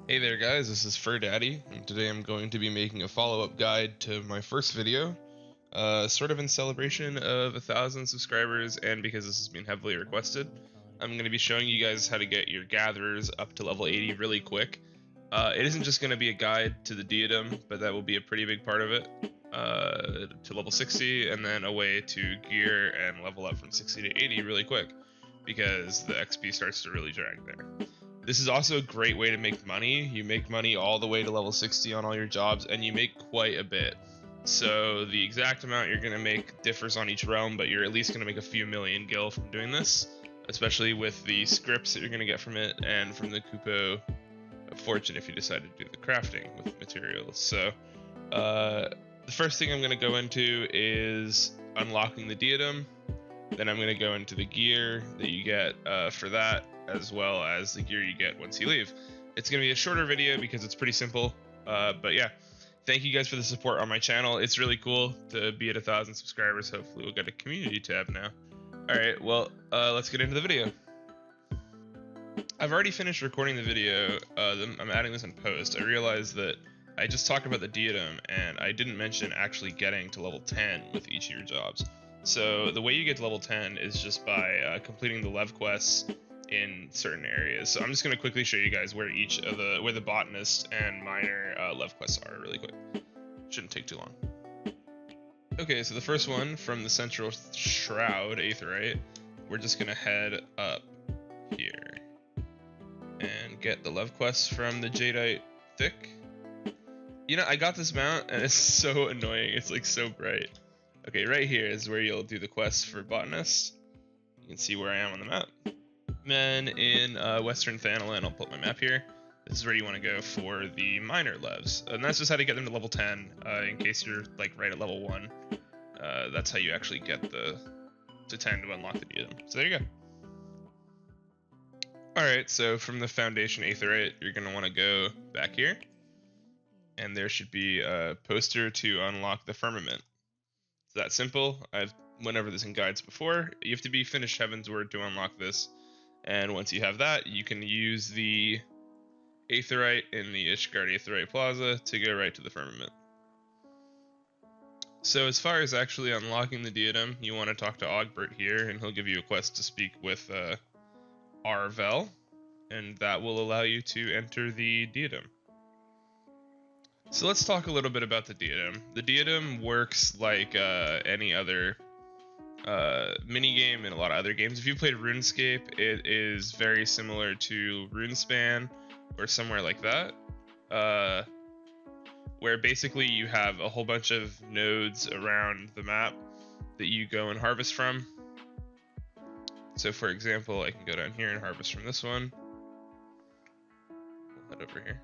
Hey there guys, this is Fur Daddy, and today I'm going to be making a follow-up guide to my first video, sort of in celebration of 1,000 subscribers, and because this has been heavily requested. I'm going to be showing you guys how to get your gatherers up to level 80 really quick. It isn't just going to be a guide to the Diadem, but that will be a pretty big part of it, to level 60, and then a way to gear and level up from 60 to 80 really quick, because the XP starts to really drag there. This is also a great way to make money. You make money all the way to level 60 on all your jobs, and you make quite a bit. So the exact amount you're going to make differs on each realm, but you're at least going to make a few million gil from doing this, especially with the scrips that you're going to get from it, and from the Kupo of Fortune if you decide to do the crafting with materials. So the first thing I'm going to go into is unlocking the Diadem. Then I'm going to go into the gear that you get for that, as well as the gear you get once you leave. It's going to be a shorter video because it's pretty simple, but yeah, thank you guys for the support on my channel. It's really cool to be at 1,000 subscribers. Hopefully we'll get a community tab now. Alright, well, let's get into the video. I've already finished recording the video. I'm adding this in post. I realized that I just talked about the Diadem, and I didn't mention actually getting to level 10 with each of your jobs. So the way you get to level 10 is just by completing the lev quests in certain areas. So I'm just going to quickly show you guys where where the botanist and miner lev quests are really quick. Shouldn't take too long. Okay, so the first one from the central shroud, aetheryte, we're just going to head up here and get the lev quests from the jadeite thick. You know, I got this mount and it's so annoying. It's like so bright. Okay, right here is where you'll do the quests for botanist. You can see where I am on the map. Then in Western Thanalan, I'll put my map here. This is where you want to go for the miner levs, and that's just how to get them to level 10. In case you're like right at level 1, that's how you actually get to 10 to unlock the Diadem. So there you go. All right, so from the Foundation Aetheryte, you're gonna want to go back here, and there should be a poster to unlock the Firmament. It's that simple. I've went over this in guides before. You have to be finished Heavensward to unlock this, and once you have that, you can use the Aetheryte in the Ishgard Aetheryte Plaza to go right to the Firmament. So as far as actually unlocking the Diadem, you want to talk to Ogbert here, and he'll give you a quest to speak with Arvel, and that will allow you to enter the Diadem. So let's talk a little bit about the Diadem. The Diadem works like any other minigame in a lot of other games. If you played RuneScape, it is very similar to RuneSpan or somewhere like that, where basically you have a whole bunch of nodes around the map that you go and harvest from. So for example, I can go down here and harvest from this one. We'll head over here.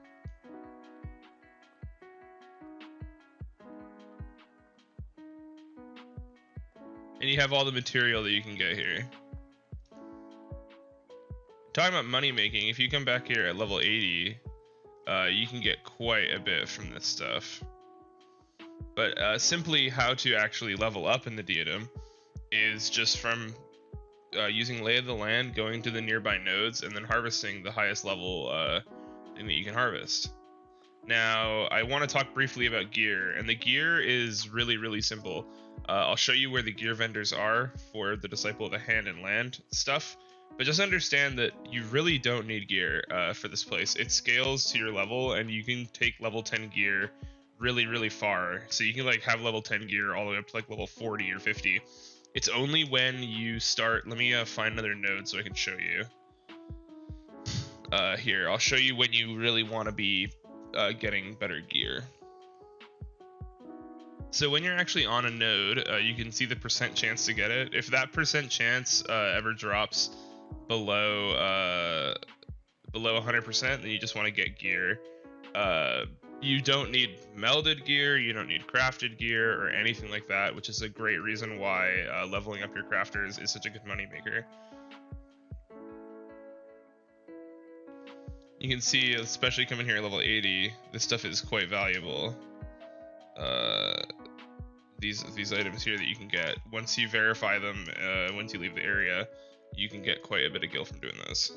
And you have all the material that you can get here. Talking about money making, if you come back here at level 80, you can get quite a bit from this stuff. But simply how to actually level up in the Diadem is just from using Lay of the Land, going to the nearby nodes, and then harvesting the highest level thing that you can harvest. Now, I want to talk briefly about gear, and the gear is really, really simple. I'll show you where the gear vendors are for the Disciple of the Hand and Land stuff, but just understand that you really don't need gear for this place. It scales to your level, and you can take level 10 gear really, really far. So you can like have level 10 gear all the way up to like level 40 or 50. It's only when you start, let me find another node so I can show you. Here, I'll show you when you really want to be getting better gear. So when you're actually on a node, you can see the percent chance to get it. If that percent chance ever drops below 100%, then you just want to get gear. You don't need melded gear, you don't need crafted gear or anything like that, which is a great reason why leveling up your crafters is such a good money maker. You can see, especially coming here at level 80, this stuff is quite valuable. These items here that you can get, once you verify them, once you leave the area, you can get quite a bit of gil from doing this.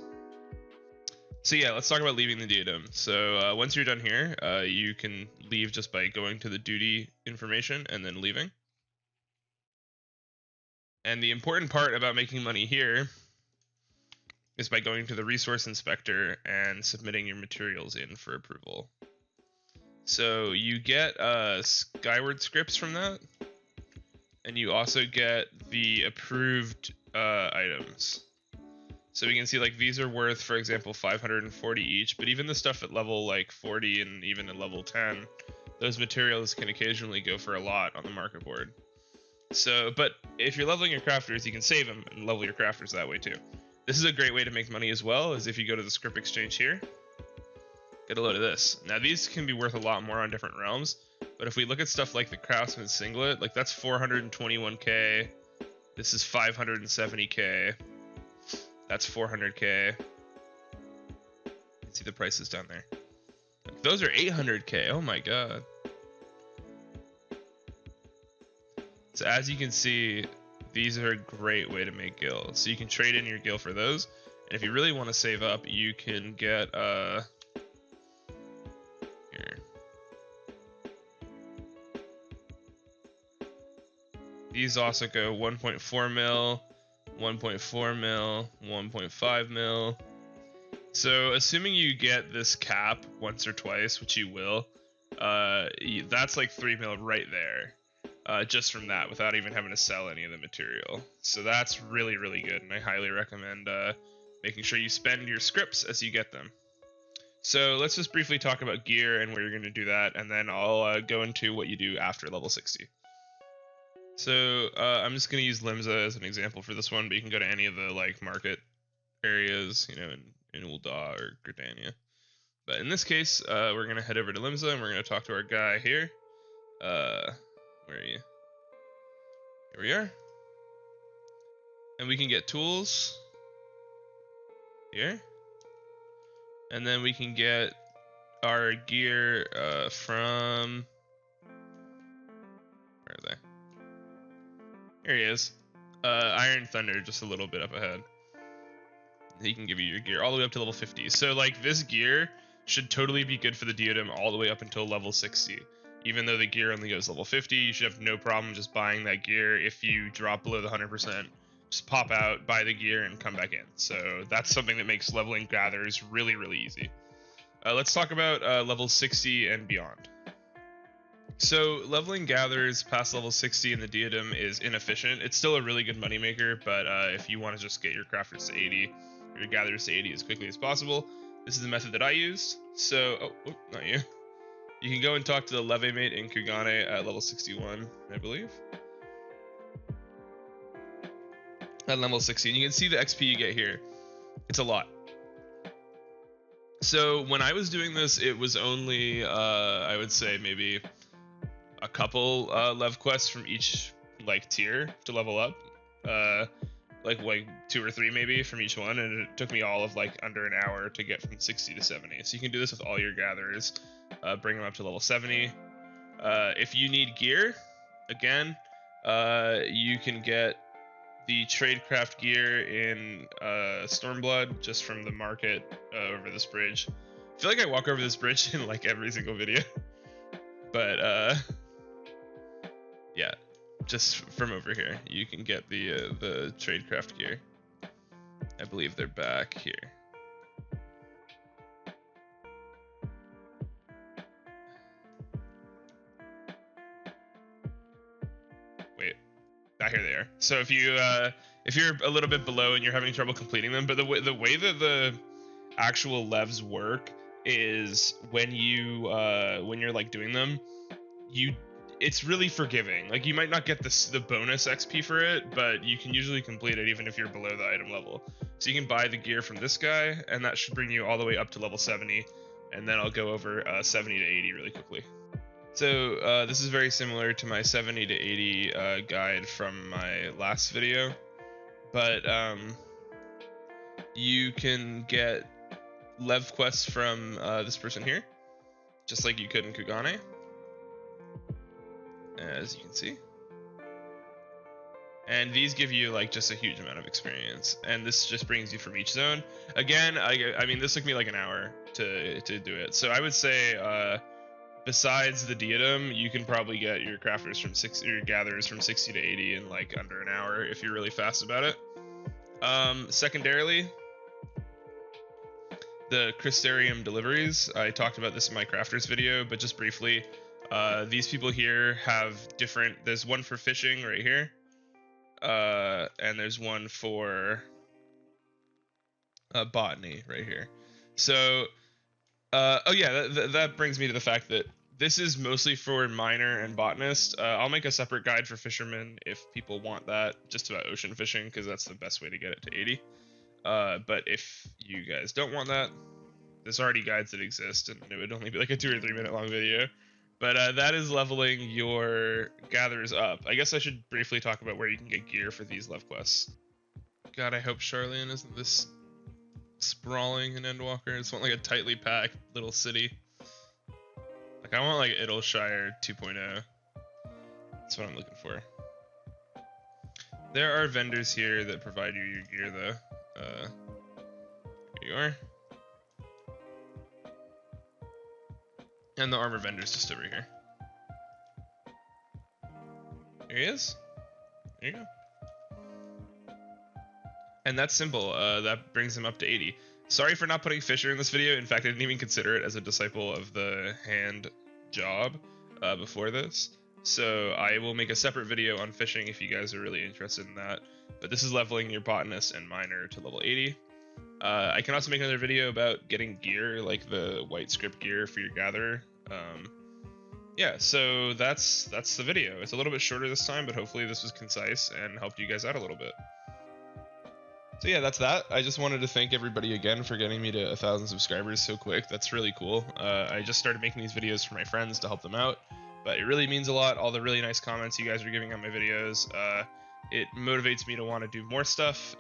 So yeah, let's talk about leaving the diadem. So once you're done here, you can leave just by going to the duty information and then leaving. And the important part about making money here is by going to the resource inspector and submitting your materials in for approval. So you get skyward scripts from that, and you also get the approved items. So we can see like these are worth, for example, 540 each, but even the stuff at level like 40 and even at level 10, those materials can occasionally go for a lot on the market board. So, but if you're leveling your crafters, you can save them and level your crafters that way too. This is a great way to make money as well, is if you go to the script exchange here, get a load of this. Now these can be worth a lot more on different realms, but if we look at stuff like the Craftsman Singlet, like that's 421k, this is 570k, that's 400k. You can see the prices down there. Like, those are 800k, oh my god. So as you can see, these are a great way to make gil. So you can trade in your gil for those, and if you really want to save up, you can get here. These also go 1.4 mil, 1.4 mil, 1.5 mil. So assuming you get this cap once or twice, which you will, that's like 3 mil right there, just from that, without even having to sell any of the material. So that's really, really good, and I highly recommend making sure you spend your scripts as you get them. So let's just briefly talk about gear and where you're going to do that, and then I'll go into what you do after level 60. So I'm just going to use Limsa as an example for this one, but you can go to any of the like market areas, you know, in Ul'dah or Gridania. But in this case, we're going to head over to Limsa and we're going to talk to our guy here. Where are you? Here we are. And we can get tools here. And then we can get our gear from... Where are they? Here he is. Iron Thunder, just a little bit up ahead. He can give you your gear all the way up to level 50. So like this gear should totally be good for the diadem all the way up until level 60. Even though the gear only goes level 50, you should have no problem just buying that gear. If you drop below the 100%, just pop out, buy the gear, and come back in. So that's something that makes leveling gatherers really, really easy. Let's talk about level 60 and beyond. So leveling gatherers past level 60 in the diadem is inefficient. It's still a really good moneymaker, but if you want to just get your crafters to 80, or your gatherers to 80 as quickly as possible, this is the method that I used. So, oh, not you. You can go and talk to the leve mate in Kugane at level 61, I believe. At level 60, and you can see the XP you get here. It's a lot. So when I was doing this, it was only, I would say maybe a couple lev quests from each like tier to level up, like 2 or 3 maybe from each one, and it took me all of like under an hour to get from 60 to 70. So you can do this with all your gatherers, bring them up to level 70. If you need gear, again, you can get the tradecraft gear in Stormblood just from the market over this bridge. I feel like I walk over this bridge in like every single video, but yeah, just from over here you can get the tradecraft gear. I believe they're back here. Wait, here they are. So if you're a little bit below and you're having trouble completing them, but the way that the actual levs work is when you're like doing them, it's really forgiving. Like you might not get the bonus XP for it, but you can usually complete it even if you're below the item level. So you can buy the gear from this guy, and that should bring you all the way up to level 70, and then I'll go over 70 to 80 really quickly. So this is very similar to my 70 to 80 guide from my last video, but you can get lev quests from this person here, just like you could in Kugane, as you can see. And these give you like just a huge amount of experience, and this just brings you from each zone. Again, I mean, this took me like an hour to do it. So I would say, besides the Diadem, you can probably get your crafters from your gatherers from 60 to 80 in like under an hour if you're really fast about it. Secondarily, the Crystarium deliveries. I talked about this in my crafters video, but just briefly, these people here have different. There's one for fishing right here. And there's one for botany right here. So, oh yeah, that brings me to the fact that this is mostly for miner and botanist. I'll make a separate guide for fishermen if people want that, just about ocean fishing, because that's the best way to get it to 80. But if you guys don't want that, there's already guides that exist, and it would only be like a 2 or 3 minute long video. But that is leveling your gatherers up. I guess I should briefly talk about where you can get gear for these lev quests. God, I hope Charlian isn't this sprawling in Endwalker. I just want like a tightly packed little city. Like I want like Idleshire 2.0. That's what I'm looking for. There are vendors here that provide you your gear though. Here you are. And the armor vendor's just over here. Here he is. There you go. And that's simple. That brings him up to 80. Sorry for not putting Fisher in this video. In fact, I didn't even consider it as a disciple of the hand job before this. So I will make a separate video on fishing if you guys are really interested in that. But this is leveling your botanist and miner to level 80. I can also make another video about getting gear, like the white script gear for your gatherer. Yeah, so that's the video. It's a little bit shorter this time, but hopefully this was concise and helped you guys out a little bit. So yeah, that's that. I just wanted to thank everybody again for getting me to 1,000 subscribers so quick. That's really cool. I just started making these videos for my friends to help them out, but it really means a lot. All the really nice comments you guys are giving on my videos. It motivates me to want to do more stuff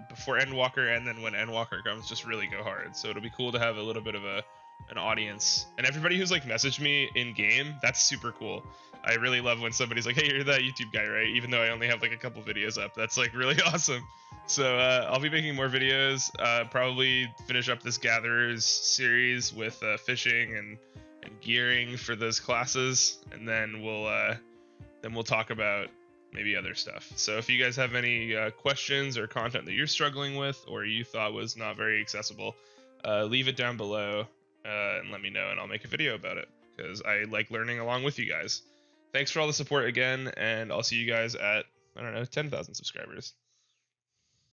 before Endwalker, and then when Endwalker comes, just really go hard. So it'll be cool to have a little bit of an audience. And everybody who's like messaged me in game, that's super cool. I really love when somebody's like, hey, you're that YouTube guy, right? Even though I only have like a couple videos up. That's like really awesome. So I'll be making more videos, probably finish up this Gatherers series with fishing and gearing for those classes, and then we'll talk about maybe other stuff. So if you guys have any questions or content that you're struggling with or you thought was not very accessible, leave it down below and let me know, and I'll make a video about it, because I like learning along with you guys. Thanks for all the support again, and I'll see you guys at, I don't know, 10,000 subscribers.